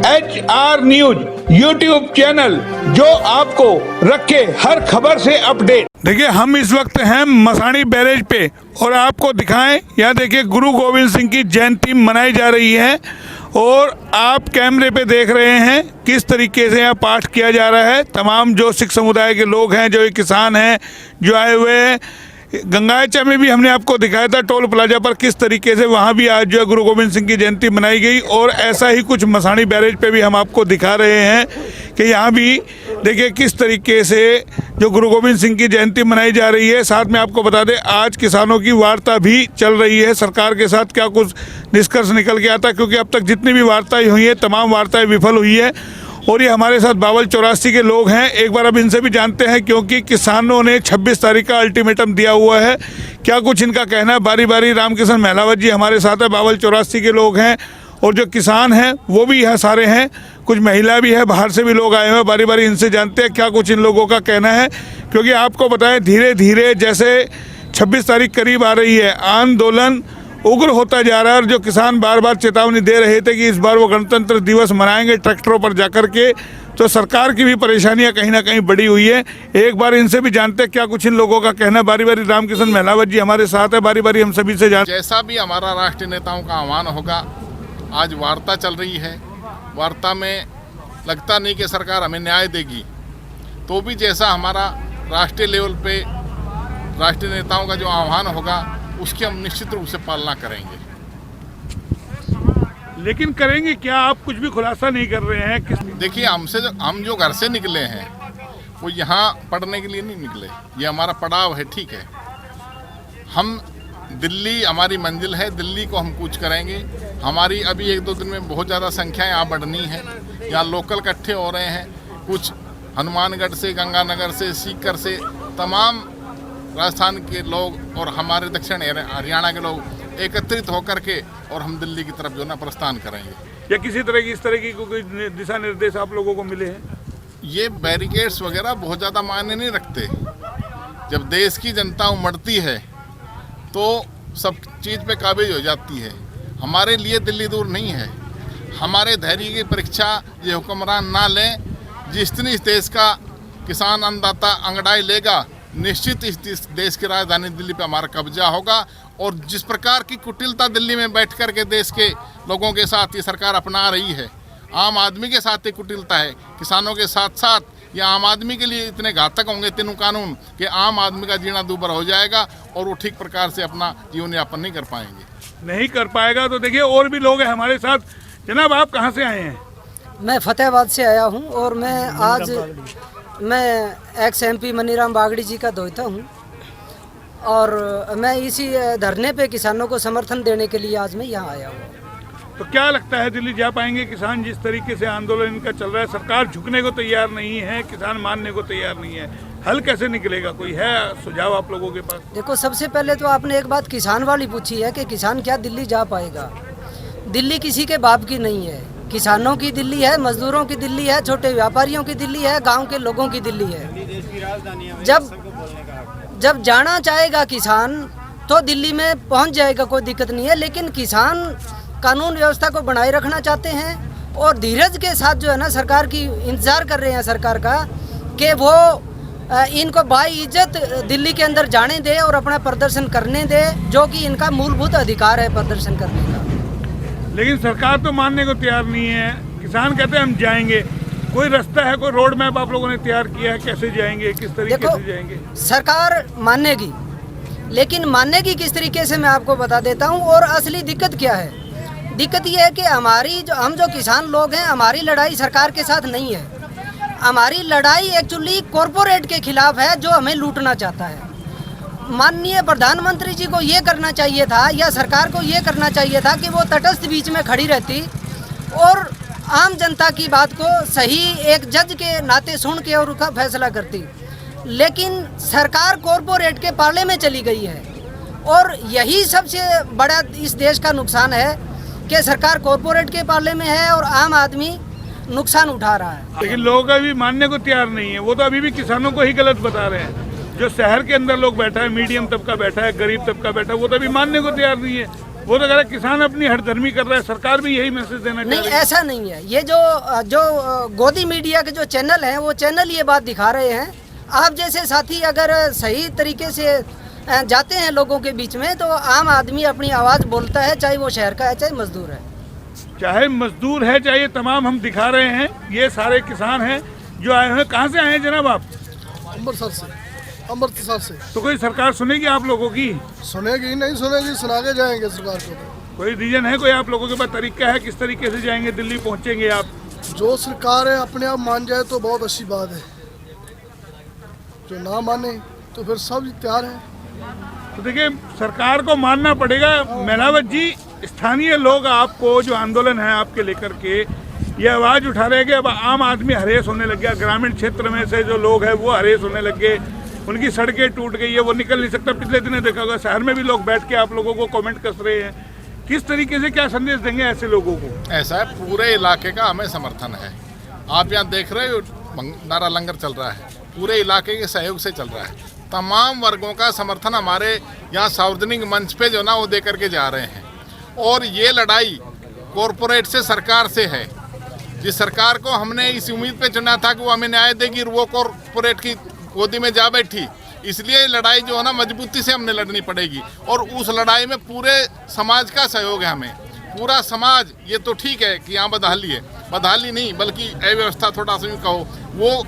HR news YouTube channel, जो आपको रखे हर खबर से अपडेट। देखिए, हम इस वक्त हैं मसाणी बैरेज पे और आपको दिखाएं, यहाँ देखिए गुरु गोविंद सिंह की जयंती मनाई जा रही है और आप कैमरे पे देख रहे हैं किस तरीके से यहाँ पाठ किया जा रहा है। तमाम जो सिख समुदाय के लोग हैं, जो किसान हैं, जो आए हुए हैं। गंगायचा में भी हमने आपको दिखाया था टोल प्लाजा पर किस तरीके से वहाँ भी आज जो है गुरु गोविंद सिंह की जयंती मनाई गई, और ऐसा ही कुछ मसाणी बैरेज पे भी हम आपको दिखा रहे हैं कि यहाँ भी देखिए किस तरीके से जो गुरु गोविंद सिंह की जयंती मनाई जा रही है। साथ में आपको बता दें, आज किसानों की वार्ता भी चल रही है। सरकार के साथ क्या कुछ निष्कर्ष निकल के आता, क्योंकि अब तक जितनी भी वार्ताएं हुई हैं तमाम वार्ताएं विफल हुई है। और ये हमारे साथ बावल 84 के लोग हैं, एक बार अब इनसे भी जानते हैं, क्योंकि किसानों ने 26 तारीख का अल्टीमेटम दिया हुआ है। क्या कुछ इनका कहना है, बारी बारी। रामकिशन महिलावत जी हमारे साथ है, बावल 84 के लोग हैं, और जो किसान हैं वो भी यहाँ सारे हैं, कुछ महिला भी है, बाहर से भी लोग आए हुए हैं। बारी बारी इनसे जानते हैं क्या कुछ इन लोगों का कहना है, क्योंकि आपको बताएं धीरे धीरे जैसे 26 तारीख करीब आ रही है, आंदोलन उग्र होता जा रहा है। और जो किसान बार बार चेतावनी दे रहे थे कि इस बार वो गणतंत्र दिवस मनाएंगे ट्रैक्टरों पर जाकर के, तो सरकार की भी परेशानियां कहीं ना कहीं बढ़ी हुई है। एक बार इनसे भी जानते हैं क्या कुछ इन लोगों का कहना। बारी बारी रामकिशन महिलावत जी हमारे साथ है, बारी बारी हम सभी से जानते। जैसा भी हमारा राष्ट्रीय नेताओं का आह्वान होगा, आज वार्ता चल रही है। वार्ता में लगता नहीं कि सरकार हमें न्याय देगी, तो भी जैसा हमारा राष्ट्रीय लेवल पे राष्ट्रीय नेताओं का जो आह्वान होगा उसकी हम निश्चित रूप से पालना करेंगे। लेकिन करेंगे क्या, आप कुछ भी खुलासा नहीं कर रहे हैं। देखिए, हम जो घर से निकले हैं वो यहाँ पढ़ने के लिए नहीं निकले, ये हमारा पड़ाव है, ठीक है। हम दिल्ली हमारी मंजिल है, दिल्ली को हम कूच करेंगे। हमारी अभी 1-2 दिन में बहुत ज़्यादा संख्या यहाँ बढ़नी है। यहाँ लोकल इकट्ठे हो रहे हैं, कुछ हनुमानगढ़ से, गंगानगर से, सीकर से, तमाम राजस्थान के लोग और हमारे दक्षिण हरियाणा के लोग एकत्रित होकर के और हम दिल्ली की तरफ जो ना प्रस्थान करेंगे। या किसी तरह की इस तरह की कोई दिशा निर्देश आप लोगों को मिले हैं? ये बैरिकेड्स वगैरह बहुत ज़्यादा मायने नहीं रखते। जब देश की जनता उमड़ती है तो सब चीज़ पे काबिज हो जाती है। हमारे लिए दिल्ली दूर नहीं है। हमारे धैर्य की परीक्षा ये हुक्मरान ना लें। जितनी इस देश का किसान अन्नदाता अंगड़ाई लेगा, निश्चित इस देश की राजधानी दिल्ली पे हमारा कब्जा होगा। और जिस प्रकार की कुटिलता दिल्ली में बैठ कर के देश के लोगों के साथ ये सरकार अपना रही है, आम आदमी के साथ ये कुटिलता है, किसानों के साथ साथ ये आम आदमी के लिए इतने घातक होंगे तीनों कानून कि आम आदमी का जीना दूभर हो जाएगा और वो ठीक प्रकार से अपना जीवन यापन नहीं कर पाएंगे। नहीं कर पाएगा तो देखिए और भी लोग हैं हमारे साथ। जनाब, आप कहाँ से आए हैं? मैं फतेहाबाद से आया हूँ और मैं एक्स MP मनीराम बागड़ी जी का दोहिता हूँ, और मैं इसी धरने पे किसानों को समर्थन देने के लिए आज मैं यहाँ आया हूँ। तो क्या लगता है, दिल्ली जा पाएंगे किसान? जिस तरीके से आंदोलन इनका चल रहा है, सरकार झुकने को तैयार नहीं है, किसान मानने को तैयार नहीं है, हल कैसे निकलेगा? कोई है सुझाव आप लोगों के पास? देखो, सबसे पहले तो आपने एक बात किसान वाली पूछी है कि किसान क्या दिल्ली जा पाएगा। दिल्ली किसी के बाप की नहीं है। किसानों की दिल्ली है, मजदूरों की दिल्ली है, छोटे व्यापारियों की दिल्ली है, गांव के लोगों की दिल्ली है। जब जाना चाहेगा किसान तो दिल्ली में पहुंच जाएगा, कोई दिक्कत नहीं है। लेकिन किसान कानून व्यवस्था को बनाए रखना चाहते हैं और धीरज के साथ जो है ना सरकार की इंतज़ार कर रहे हैं, सरकार का, कि वो इनको बाइज्जत दिल्ली के अंदर जाने दे और अपना प्रदर्शन करने दे, जो कि इनका मूलभूत अधिकार है प्रदर्शन करने का। लेकिन सरकार तो मानने को तैयार नहीं है। किसान कहते हैं हम जाएंगे। कोई रास्ता है, कोई रोड मैप आप लोगों ने तैयार किया है, कैसे जाएंगे, किस तरीके से जाएंगे? सरकार मानेगी, लेकिन मानने की किस तरीके से मैं आपको बता देता हूं। और असली दिक्कत क्या है? दिक्कत ये है कि हम जो किसान लोग हैं, हमारी लड़ाई सरकार के साथ नहीं है। हमारी लड़ाई एक्चुअली कॉरपोरेट के खिलाफ है, जो हमें लूटना चाहता है। माननीय प्रधानमंत्री जी को ये करना चाहिए था, या सरकार को ये करना चाहिए था कि वो तटस्थ बीच में खड़ी रहती और आम जनता की बात को सही एक जज के नाते सुन के और उसका फैसला करती। लेकिन सरकार कॉरपोरेट के पाले में चली गई है, और यही सबसे बड़ा इस देश का नुकसान है कि सरकार कॉरपोरेट के पाले में है और आम आदमी नुकसान उठा रहा है। लेकिन लोग अभी मानने को तैयार नहीं है। वो तो अभी भी किसानों को ही गलत बता रहे हैं। जो शहर के अंदर लोग बैठा है, मीडियम तबका बैठा है, गरीब तबका बैठा है, वो तो अभी मानने को तैयार नहीं है। वो तो कह रहा है किसान अपनी हठधर्मी कर रहा है, सरकार भी यही मैसेज देना चाह नहीं, रही है। ऐसा नहीं है। ये जो गोदी मीडिया के जो चैनल हैं, वो चैनल ये बात दिखा रहे हैं। आप जैसे साथी अगर सही तरीके से जाते हैं लोगों के बीच में, तो आम आदमी अपनी आवाज़ बोलता है, चाहे वो शहर का है चाहे मजदूर है। चाहे मजदूर है चाहे तमाम हम दिखा रहे हैं, ये सारे किसान हैं जो आए हैं। कहाँ से आए हैं जनाब आप? अमृतसर से। तो कोई सरकार सुनेगी आप लोगों की? सुनेगी नहीं सुनेगी, सुना के जाएंगे सरकार को। कोई रीजन है, कोई आप लोगों के पास तरीका है किस तरीके से जाएंगे, दिल्ली पहुंचेंगे आप? जो सरकार है अपने आप मान जाए तो बहुत अच्छी बात है, जो ना माने तो फिर सब तैयार है। तो देखिए सरकार को मानना पड़ेगा। मेलावत जी, स्थानीय लोग आपको जो आंदोलन है आपके लेकर के ये आवाज़ उठा रहे हैं कि अब आम आदमी हरेस होने लग गया, ग्रामीण क्षेत्र में से जो लोग हैं वो हरेस होने लग गए, उनकी सड़कें टूट गई है, वो निकल नहीं सकता। पिछले दिनों देखा होगा शहर में भी लोग बैठ के आप लोगों को कमेंट कर रहे हैं। किस तरीके से क्या संदेश देंगे ऐसे लोगों को? ऐसा है, पूरे इलाके का हमें समर्थन है। आप यहाँ देख रहे हो नारा लंगर चल रहा है, पूरे इलाके के सहयोग से चल रहा है। तमाम वर्गों का समर्थन हमारे यहाँ सार्वजनिक मंच पे जो ना वो दे करके जा रहे हैं। और ये लड़ाई कॉरपोरेट से सरकार से है। जिस सरकार को हमने इस उम्मीद पे चुना था कि वो हमें न्याय देगी, वो कॉरपोरेट की गोदी में जा बैठी। इसलिए लड़ाई जो है ना मजबूती से हमने लड़नी पड़ेगी। और उस लड़ाई में पूरे समाज का सहयोग है हमें। पूरा समाज, ये तो ठीक है कि यहाँ बदहाली है, बदहाली नहीं बल्कि अव्यवस्था थोड़ा सा यूँ कहो, वो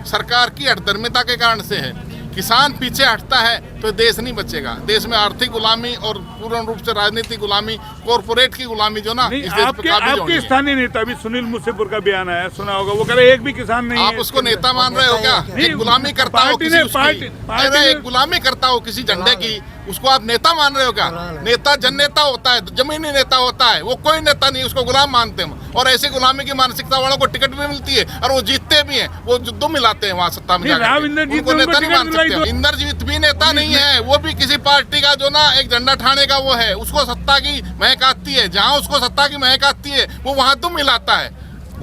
सरकार की हठधर्मिता के कारण से है। किसान पीछे हटता है तो देश नहीं बचेगा। देश में आर्थिक गुलामी और पूर्ण रूप से राजनीतिक गुलामी, कॉरपोरेट की गुलामी जो ना इस देश पे काबिज होनी है। स्थानीय नेता भी सुनील मुसेपुर का बयान आया, सुना होगा, वो कह रहे एक भी किसान नहीं है। आप उसको नेता मान रहे हो क्या? एक गुलामी करता हो किसी उसकी, अरे एक गुलामी करता हो किसी झंडे की, उसको आप नेता मान रहे हो क्या? नेता जननेता होता है, जमीनी नेता होता है, वो कोई नेता नहीं, उसको गुलाम मानते हैं। और ऐसी गुलामी की मानसिकता वालों को टिकट भी मिलती है और वो जीतते भी हैं, वो जुद्दों मिलाते हैं वहाँ सत्ता में जाकर। उनको नेता नहीं मान सकते। इंद्रजीत भी नेता नहीं है, वो भी किसी पार्टी का जो ना एक झंडा ठाने का वो है। उसको सत्ता की महक आती है, जहाँ उसको सत्ता की महक आती है वो वहाँ तुम मिलाता है।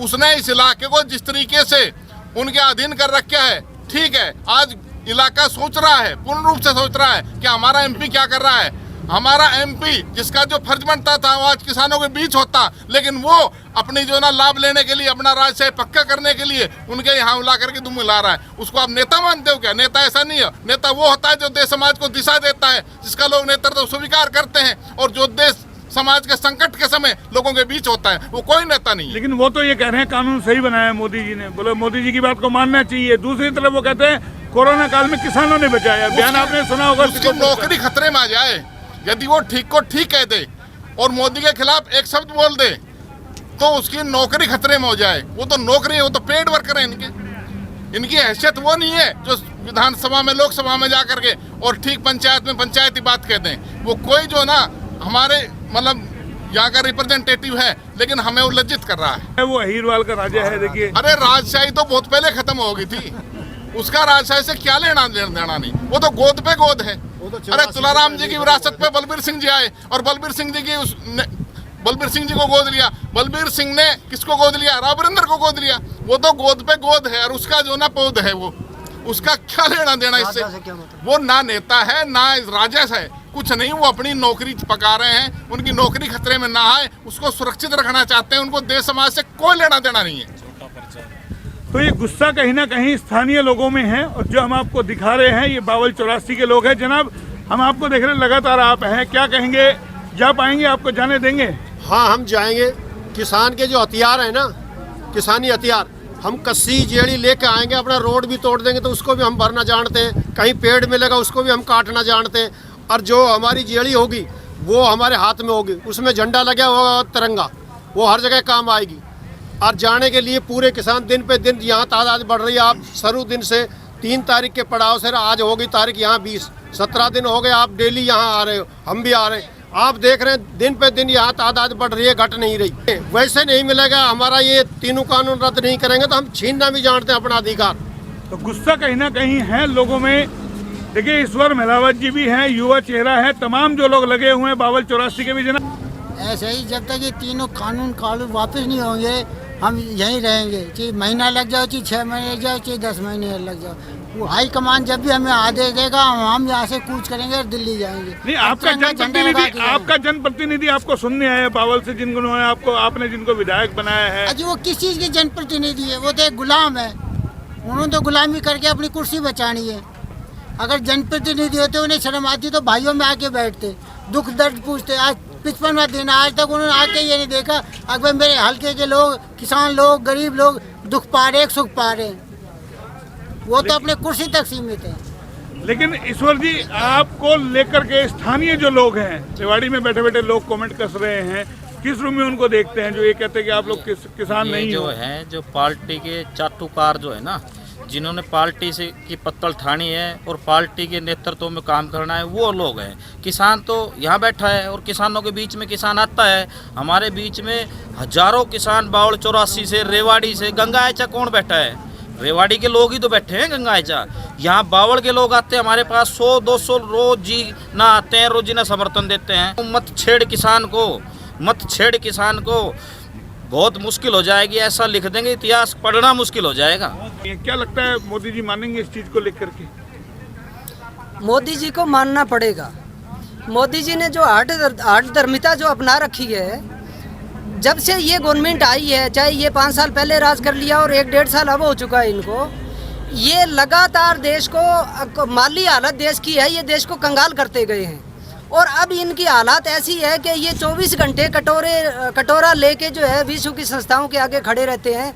उसने इस इलाके को जिस तरीके से उनके अधीन कर रखा है, ठीक है, आज इलाका सोच रहा है, पूर्ण रूप से सोच रहा है कि हमारा एमपी क्या कर रहा है। हमारा एमपी जिसका जो फर्ज बनता था वो आज किसानों के बीच होता, लेकिन वो अपनी जो ना लाभ लेने के लिए, अपना राजशाही पक्का करने के लिए उनके यहाँ ला करके दुम मिला रहा है। उसको आप नेता मानते हो क्या? नेता ऐसा नहीं है। नेता वो होता है जो देश समाज को दिशा देता है, जिसका लोग नेतृत्व स्वीकार करते हैं और जो देश समाज के संकट के समय लोगों के बीच होता है, वो कोई नेता नहीं है। लेकिन वो तो ये कह रहे हैं कानून सही बनाया मोदी जी ने, बोले मोदी जी की बात को मानना चाहिए। दूसरी तरफ वो कहते हैं कोरोना काल में किसानों ने बचाया, बयान आपने सुना होगा। उसकी नौकरी खतरे में आ जाए, यदि वो ठीक को ठीक कह दे और मोदी के खिलाफ एक शब्द बोल दे तो उसकी नौकरी खतरे में हो जाए। वो तो नौकरी है, वो तो पेड वर्कर है इनकी हैसियत वो नहीं है जो विधानसभा में, लोकसभा में जा करके और ठीक पंचायत में पंचायती बात कहते हैं। वो कोई जो ना हमारे मतलब यहाँ का रिप्रेजेंटेटिव है, लेकिन हमें वो लज्जित कर रहा है। वो अहीरवाल का राजा है। देखिए, अरे राजशाही तो बहुत पहले खत्म हो गई थी, उसका राजशाही से क्या लेना देना नहीं, वो तो गोद पे गोद है। अरे तुलाराम जी की विरासत पे बलबीर सिंह जी आए और बलबीर सिंह जी को गोद लिया। बलबीर सिंह ने किसको गोद लिया? रावरिंदर को गोद लिया। वो तो गोद पे गोद है और उसका जो ना पौध है वो, उसका क्या लेना देना इससे? वो ना नेता है ना राजा है, कुछ नहीं। वो अपनी नौकरी पका रहे हैं, उनकी नौकरी खतरे में ना आए, उसको सुरक्षित रखना चाहते हैं। उनको देश समाज से कोई लेना देना नहीं है। तो ये गुस्सा कहीं ना कहीं स्थानीय लोगों में है और जो हम आपको दिखा रहे हैं ये बावल 84 के लोग हैं। जनाब, हम आपको देख रहे हैं, लगातार आप हैं, क्या कहेंगे? जा पाएंगे? आपको जाने देंगे? हाँ, हम जाएंगे। किसान के जो हथियार है ना, किसानी हथियार, हम कस्सी जेड़ी लेके आएंगे, अपना रोड भी तोड़ देंगे तो उसको भी हम भरना जानते हैं। कहीं पेड़ मिलेगा उसको भी हम काटना जानते हैं। और जो हमारी जेड़ी होगी वो हमारे हाथ में होगी, उसमें झंडा लगा होगा तिरंगा, वो हर जगह काम आएगी। और जाने के लिए पूरे किसान दिन पे दिन यहाँ तादाद बढ़ रही है। आप शुरू दिन से 3 तारीख के पड़ाव से आज होगी तारीख यहाँ 20, 17 दिन हो गए आप डेली यहाँ आ रहे हो, हम भी आ रहे हैं। आप देख रहे हैं दिन पे दिन यहाँ तादाद बढ़ रही है, घट नहीं रही। वैसे नहीं मिलेगा, हमारा ये तीनों कानून रद्द नहीं करेंगे तो हम छीनना भी जानते हैं अपना अधिकार। तो गुस्सा कहीं ना कहीं है लोगों में। देखिए, ईश्वर मेलावत जी भी हैं, युवा चेहरा है, तमाम जो लोग लगे हुए हैं बावल 84 के भी। जनाब, ऐसे ही जब तक ये तीनों कानून वापस नहीं होंगे हम यहीं रहेंगे। चाहे महीना लग जाओ, चाहे 6 महीने लग जाओ, चाहे 10 महीने लग जाओ, वो हाई कमान जब भी हमें आदेश देगा हम यहाँ से कूच करेंगे और दिल्ली जाएंगे। नहीं, आपका जनप्रतिनिधि आपको सुनने आए हैं बावल से, जिन्होंने आपने जिनको विधायक बनाया है। अजी वो किस चीज़ के जनप्रतिनिधि है? वो तो एक गुलाम है, उन्होंने तो गुलामी करके अपनी कुर्सी बचानी है। अगर जनप्रतिनिधि होते उन्हें शर्म आती तो भाइयों में आके बैठते, दुख दर्द पूछते। आज 55वां दिन, आज तक उन्होंने आके ये नहीं देखा अगर मेरे हल्के के लोग, किसान लोग, गरीब लोग दुख पा रहे, सुख पा रहे हैं। वो तो अपने कुर्सी तक सीमित है। लेकिन ईश्वर जी, आपको लेकर के स्थानीय जो लोग हैं, रेवाड़ी में बैठे बैठे लोग कमेंट कर रहे हैं, किस रूप में उनको देखते हैं जो ये कहते हैं कि आप लोग किसान नहीं जो हो? है जो पार्टी के चाटुकार जो है ना, जिन्होंने पार्टी से की पत्तल ठानी है और पार्टी के नेतृत्व में काम करना है, वो लोग हैं। किसान तो यहाँ बैठा है और किसानों के बीच में किसान आता है। हमारे बीच में हजारों किसान बावल 84 से, रेवाड़ी से, गंगाएचा कौन बैठा है? रेवाड़ी के लोग ही तो बैठे हैं गंगाएचा। यहाँ बावल के लोग आते हैं हमारे पास 100-200 रोज जी ना आते हैं, रोजीना समर्थन देते हैं। मत छेड़ किसान को, मत छेड़ किसान को, बहुत मुश्किल हो जाएगी। ऐसा लिख देंगे इतिहास, पढ़ना मुश्किल हो जाएगा। ये क्या लगता है मोदी जी मानेंगे इस चीज को लेकर के? मोदी जी को मानना पड़ेगा। मोदी जी ने जो आठ धर्मिता जो अपना रखी है, जब से ये गवर्नमेंट आई है, चाहे ये 5 साल पहले राज कर लिया और 1-1.5 साल अब हो चुका है इनको, ये लगातार देश को, माली हालत देश की है, ये देश को कंगाल करते गए हैं। और अब इनकी हालात ऐसी है कि ये 24 घंटे कटोरा लेके जो है विश्व की संस्थाओं के आगे खड़े रहते हैं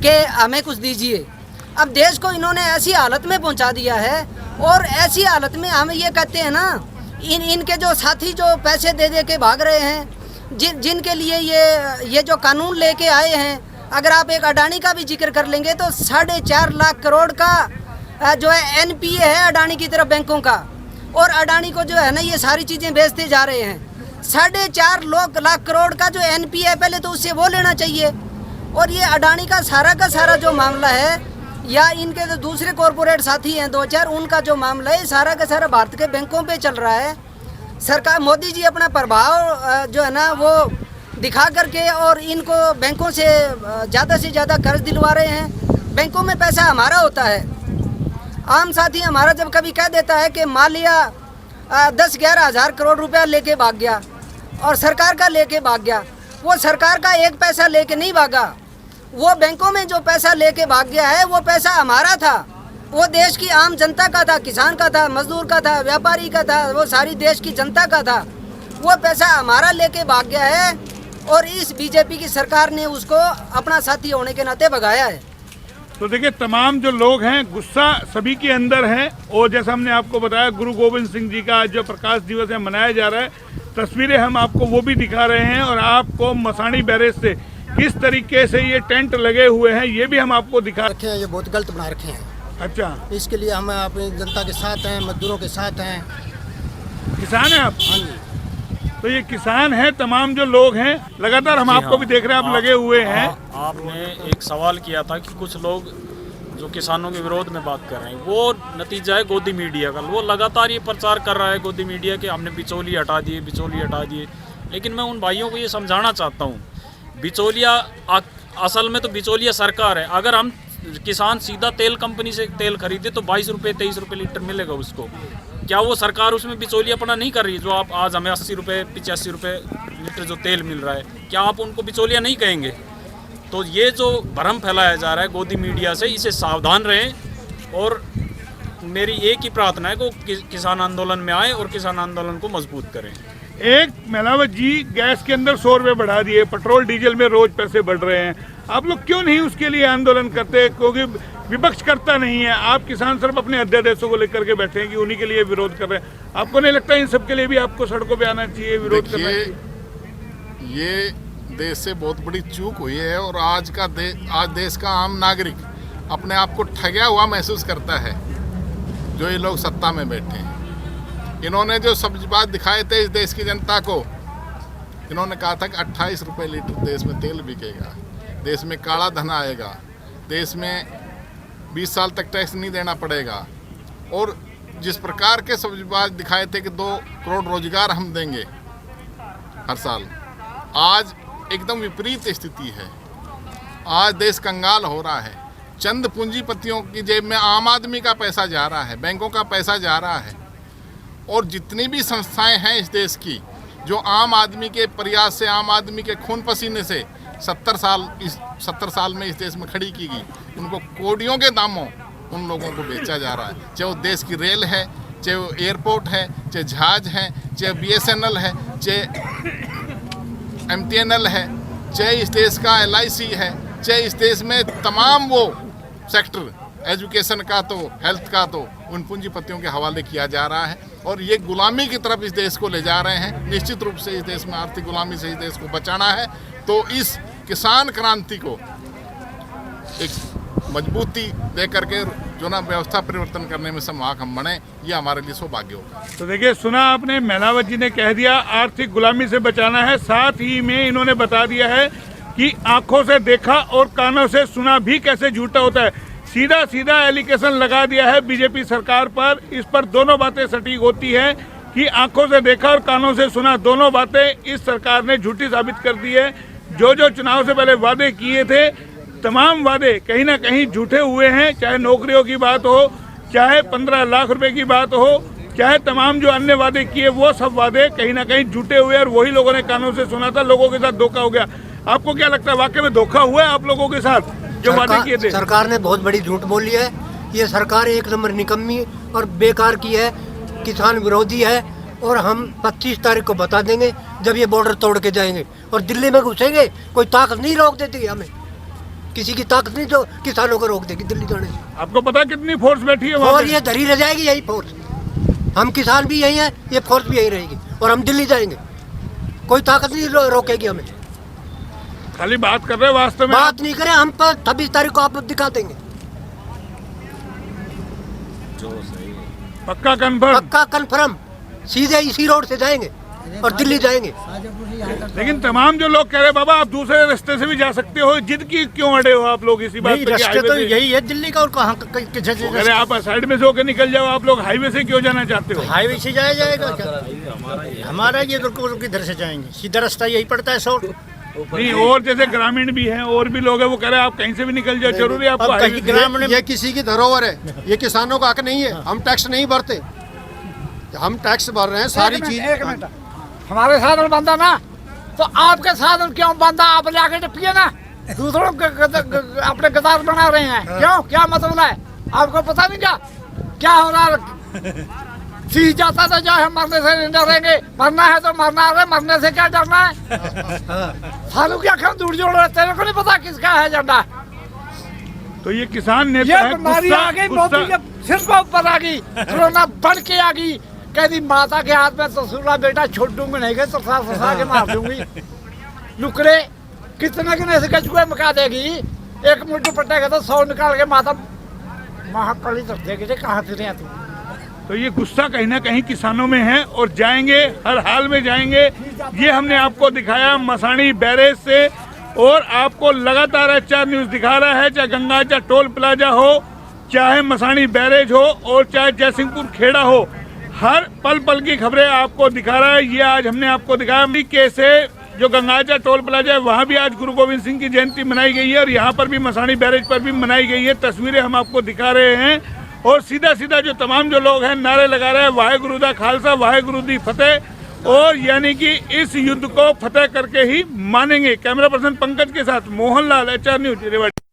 कि हमें कुछ दीजिए। अब देश को इन्होंने ऐसी हालत में पहुंचा दिया है, और ऐसी हालत में हम ये कहते हैं ना, इनके जो साथी जो पैसे दे दे के भाग रहे हैं, जिनके लिए ये जो कानून लेके आए हैं, अगर आप एक अडानी का भी जिक्र कर लेंगे तो 4.5 लाख करोड़ का जो है एनपीए है अडानी की तरफ बैंकों का, और अडानी को जो है ना ये सारी चीज़ें बेचते जा रहे हैं। 4.5 लाख करोड़ का जो एनपीए है, पहले तो उससे वो लेना चाहिए। और ये अडानी का सारा जो मामला है, या इनके जो दूसरे कॉरपोरेट साथी हैं 2-4, उनका जो मामला है, सारा का सारा भारत के बैंकों पे चल रहा है। सरकार, मोदी जी अपना प्रभाव जो है ना वो दिखा करके और इनको बैंकों से ज़्यादा कर्ज दिलवा रहे हैं। बैंकों में पैसा हमारा होता है। आम साथी हमारा जब कभी कह देता है कि मालिया 10-11 हज़ार करोड़ रुपया लेके भाग गया और सरकार का लेके भाग गया, वो सरकार का एक पैसा लेके नहीं भागा, वो बैंकों में जो पैसा लेके भाग गया है वो पैसा हमारा था। वो देश की आम जनता का था, किसान का था, मजदूर का था, व्यापारी का था, वो सारी देश की जनता का था। वो पैसा हमारा लेके भाग गया है और इस बीजेपी की सरकार ने उसको अपना साथी होने के नाते भगाया है। तो देखिए, तमाम जो लोग हैं, गुस्सा सभी के अंदर है। और जैसा हमने आपको बताया, गुरु गोविंद सिंह जी का जो प्रकाश दिवस है मनाया जा रहा है, तस्वीरें हम आपको वो भी दिखा रहे हैं, और आपको मसाणी बैरेज से किस तरीके से ये टेंट लगे हुए हैं ये भी हम आपको दिखा रखे हैं। ये बहुत गलत बना रखे हैं। अच्छा, इसके लिए हम अपनी जनता के साथ हैं, मजदूरों के साथ हैं। किसान हैं आप? हाँ जी। तो ये किसान हैं, तमाम जो लोग हैं, लगातार हम आपको भी देख रहे हैं, आप लगे हुए हैं। आपने एक सवाल किया था कि कुछ लोग जो किसानों के विरोध में बात कर रहे हैं, वो नतीजा है गोदी मीडिया का। वो लगातार ये प्रचार कर रहा है गोदी मीडिया के हमने बिचौलिए हटा दिए, बिचौलिए हटा दिए। लेकिन मैं उन भाइयों को ये समझाना चाहता हूँ, बिचौलिया असल में तो बिचौलिया सरकार है। अगर हम किसान सीधा तेल कंपनी से तेल खरीदे तो 22 रुपये 23 रुपये लीटर मिलेगा उसको। क्या वो सरकार उसमें बिचौलियापना नहीं कर रही? जो आप आज हमें 80 रुपये 85 रुपये लीटर जो तेल मिल रहा है, क्या आप उनको बिचौलिया नहीं कहेंगे? तो ये जो भ्रम फैलाया जा रहा है गोदी मीडिया से, इसे सावधान रहें। और मेरी एक ही प्रार्थना है कि किसान आंदोलन में आए और किसान आंदोलन को मजबूत करें। एक महिलावत जी, गैस के अंदर 100 रुपये बढ़ा दिए, पेट्रोल डीजल में रोज पैसे बढ़ रहे हैं, आप लोग क्यों नहीं उसके लिए आंदोलन करते? क्योंकि विपक्ष करता नहीं है, आप किसान सिर्फ अपने अध्यादेशों को लेकर के बैठे हैं कि उन्हीं के लिए विरोध कर रहे हैं। आपको नहीं लगता इन सब के लिए भी आपको सड़कों पे आना चाहिए, विरोध करना चाहिए? ये देश से बहुत बड़ी चूक हुई है, और आज देश का आम नागरिक अपने आप को ठगा हुआ महसूस करता है। जो ये लोग सत्ता में बैठे हैं, इन्होंने जो सब्जी बात दिखाए थे इस देश की जनता को, इन्होंने कहा था कि 28 रुपये लीटर देश में तेल बिकेगा, देश में काला धन आएगा, देश में 20 साल तक टैक्स नहीं देना पड़ेगा। और जिस प्रकार के सब्जीबाज दिखाए थे कि 2 करोड़ रोजगार हम देंगे हर साल, आज एकदम विपरीत स्थिति है। आज देश कंगाल हो रहा है। चंद पूंजीपतियों की जेब में आम आदमी का पैसा जा रहा है, बैंकों का पैसा जा रहा है। और जितनी भी संस्थाएं हैं इस देश की, जो आम आदमी के प्रयास से, आम आदमी के खून पसीने से 70 साल में इस देश में खड़ी की गई, उनको कोटियों के दामों उन लोगों को बेचा जा रहा है। चाहे वो देश की रेल है, चाहे वो एयरपोर्ट है, चाहे जहाज है, चाहे BSNL है, चाहे MTNL है, चाहे इस देश का LIC है, चाहे इस देश में तमाम वो सेक्टर, एजुकेशन का तो, हेल्थ का तो, उन पूंजीपतियों के हवाले किया जा रहा है। और ये गुलामी की तरफ इस देश को ले जा रहे हैं। निश्चित रूप से इस देश में आर्थिक गुलामी से इस देश को बचाना है, तो इस किसान क्रांति को एक मजबूती दे करके जो ना व्यवस्था परिवर्तन करने में संवाहक हम बने, ये हमारे लिए सौभाग्य होगा। तो देखिए, सुना आपने, महिलावत जी ने कह दिया आर्थिक गुलामी से बचाना है। साथ ही में इन्होंने बता दिया है कि आंखों से देखा और कानों से सुना भी कैसे झूठा होता है। सीधा सीधा एलिगेशन लगा दिया है बीजेपी सरकार पर। इस पर दोनों बातें सटीक होती है कि आंखों से देखा और कानों से सुना, दोनों बातें इस सरकार ने झूठी साबित कर दी है। जो जो चुनाव से पहले वादे किए थे, तमाम वादे कहीं ना कहीं झूठे हुए हैं। चाहे नौकरियों की बात हो, चाहे 15 लाख रुपए की बात हो, चाहे तमाम जो अन्य वादे किए, वो सब वादे कहीं ना कहीं झूठे हुए और वही लोगों ने कानों से सुना था। लोगों के साथ धोखा हो गया। आपको क्या लगता है, वाकई में धोखा हुआ है आप लोगों के साथ जो वादे किए थे? सरकार ने बहुत बड़ी झूठ बोली है। ये सरकार एक नंबर निकम्मी और बेकार की है, किसान विरोधी है। और हम 25 तारीख को बता देंगे जब ये बॉर्डर तोड़ के जाएंगे और दिल्ली में घुसेंगे। कोई ताकत नहीं रोक देती हमें, किसी की ताकत नहीं जो किसानों को रोक देगी दिल्ली जाने से। आपको पता है कितनी फोर्स बैठी है वहाँ और पे? ये धरी रह जाएगी यही फोर्स। हम किसान भी यही हैं, ये फोर्स भी यही रहेगी और हम दिल्ली जाएंगे। कोई ताकत नहीं रोकेगी हमें। खाली बात कर रहे हैं, वास्तव में बात नहीं करें हम पर 26 तारीख को आप दिखा देंगे। पक्का कंफर्म? पक्का कंफर्म। सीधे इसी रोड से जाएंगे और दिल्ली जाएंगे। लेकिन तमाम जो लोग कह रहे हैं बाबा आप दूसरे रास्ते से भी जा सकते हो, जिद की क्यों अड़े हो आप लोग इसी बात पे? रास्ते तो यही है दिल्ली का, और कहाँ अरे आप साइड में से होकर निकल जाओ। आप लोग हाईवे से क्यों जाना चाहते हो? हाईवे से जाया जाएगा क्या? हमारा ये किधर से जाएंगे? सीधा रास्ता यही पड़ता है शॉर्ट। नहीं, और जैसे ग्रामीण भी हैं और भी लोग हैं, वो कह रहे हैं आप कहीं से भी निकल जाओ, जरूरी आपको हाईवे से? ग्रामीण ये किसी की धरोहर है, ये किसानों का हक नहीं है। हम टैक्स नहीं भरते, हम टैक्स भर रहे हैं सारी चीज। हमारे साधन बंदा ना, तो आपके साधन क्यों बंदा? आप जाके टपिए ना, दूसरों के अपने गदार बना रहे हैं। क्यों? क्या मतलब है? आपको पता नहीं क्या हो रहा है? सीख जाता था, जो हम मरने से नहीं डरेंगे। मरना है तो मरना है, मरने से क्या डरना है? सालू क्या हम दूर जोड़ रहे? तेरे को नहीं पता किसका है झंडा? तो ये किसान नेता है, बीमारी आ गई, मोदी के सिर पर ऊपर आ गई, कोरोना बढ़ के आ गई। कहती माता के हाथ में तो सुला बेटा छोड़ दूंगी, नहीं गए तो फंसा के मार दूंगी। नुकरे कितने से कचुए मका देगी। एक मुट्ठी पटेगा तो 100 निकाल के माता महाकाली तक देगी। कहाँ से रहे तू? तो ये गुस्सा कहीं ना कहीं किसानों में है और जाएंगे, हर हाल में जाएंगे। ये हमने आपको दिखाया मसाणी बैरेज से, और आपको लगातार HR न्यूज़ दिखा रहा है, चाहे गंगा चाहे टोल प्लाजा हो, चाहे मसाणी बैरेज हो और चाहे जयसिंहपुर खेड़ा हो, हर पल पल की खबरें आपको दिखा रहा है। ये आज हमने आपको दिखाया कैसे जो गंगाचा टोल प्लाजा है, वहाँ भी आज गुरु गोविंद सिंह की जयंती मनाई गई है और यहाँ पर भी मसाणी बैरेज पर भी मनाई गई है। तस्वीरें हम आपको दिखा रहे हैं और सीधा सीधा जो तमाम जो लोग हैं नारे लगा रहे हैं, वाहेगुरु दा खालसा वाहेगुरु दी फतेह, और यानी कि इस युद्ध को फतेह करके ही मानेंगे। कैमरा पर्सन पंकज के साथ मोहन लाल, HR न्यूज़ रेवाड़ी।